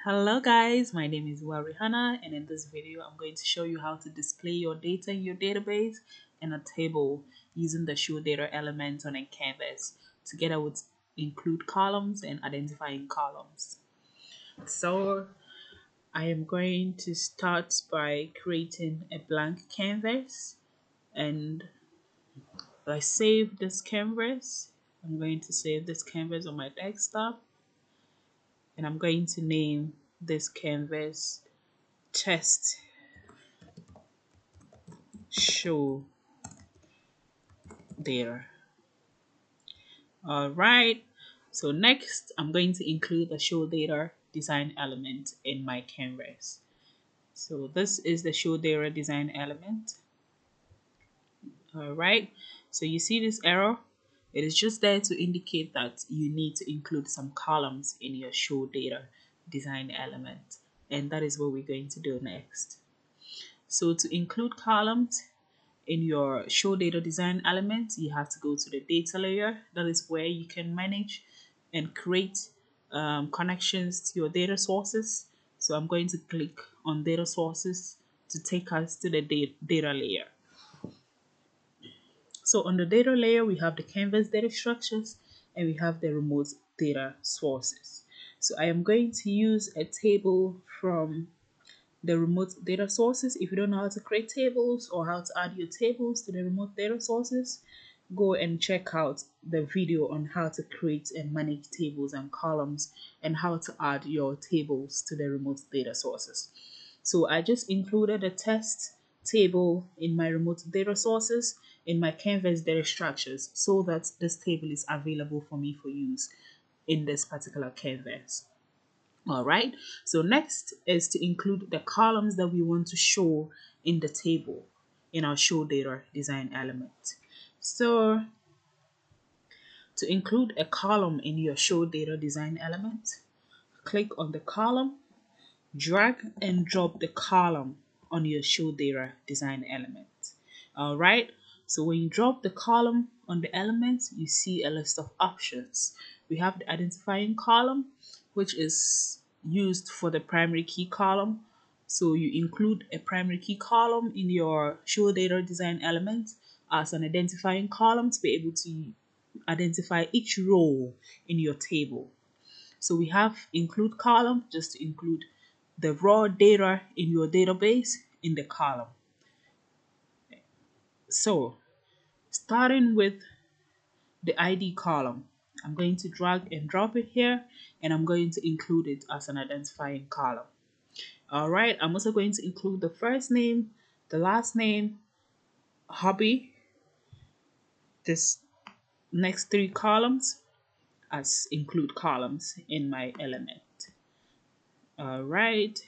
Hello guys, my name is Warihana, and in this video I'm going to show you how to display your data in your database in a table using the show data element on Encanvas together with include columns and identifying columns. So I am going to start by creating a blank canvas, and I save this canvas. I'm going to save this canvas on my desktop, and I'm going to name this canvas test show data. All right, so next I'm going to include the show data design element in my canvas. So this is the show data design element. All right, so you see this arrow, it is just there to indicate that you need to include some columns in your show data design element, and that is what we're going to do next. So to include columns in your show data design element, you have to go to the data layer. That is where you can manage and create connections to your data sources. So I'm going to click on data sources to take us to the data layer. So on the data layer, we have the Canvas data structures and we have the remote data sources. So I am going to use a table from the remote data sources. If you don't know how to create tables or how to add your tables to the remote data sources, go and check out the video on how to create and manage tables and columns and how to add your tables to the remote data sources. So I just included a test table in my remote data sources in my Canvas data structures so that this table is available for me for use in this particular canvas. All right, so next is to include the columns that we want to show in the table in our show data design element. So to include a column in your show data design element, click on the column, drag and drop the column on your show data design element. All right, so when you drop the column on the element, you see a list of options. We have the identifying column, which is used for the primary key column. So you include a primary key column in your show data design element as an identifying column to be able to identify each row in your table. So we have include column just to include the raw data in your database in the column. So starting with the ID column, I'm going to drag and drop it here, and I'm going to include it as an identifying column. All right, I'm also going to include the first name, the last name, hobby, this next three columns as include columns in my element. All right.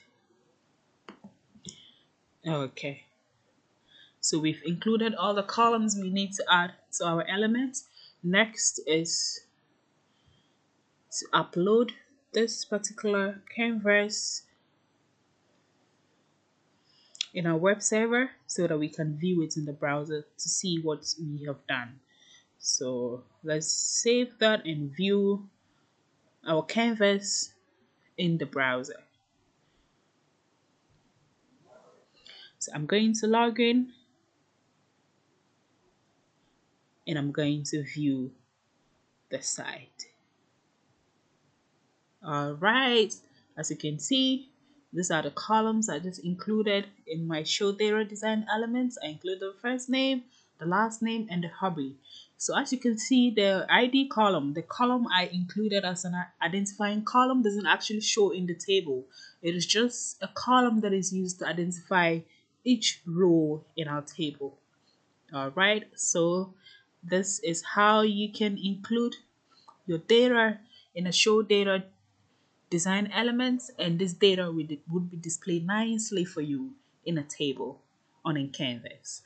Okay. So we've included all the columns we need to add to our element. Next is to upload this particular canvas in our web server so that we can view it in the browser to see what we have done. So let's save that and view our canvas in the browser. So I'm going to log in and I'm going to view the site. All right, as you can see, these are the columns I just included in my show data design elements. I include the first name, the last name, and the hobby. So as you can see, the ID column, the column I included as an identifying column, doesn't actually show in the table. It is just a column that is used to identify each row in our table. All right, so this is how you can include your data in a show data design elements, and this data would be displayed nicely for you in a table on Encanvas.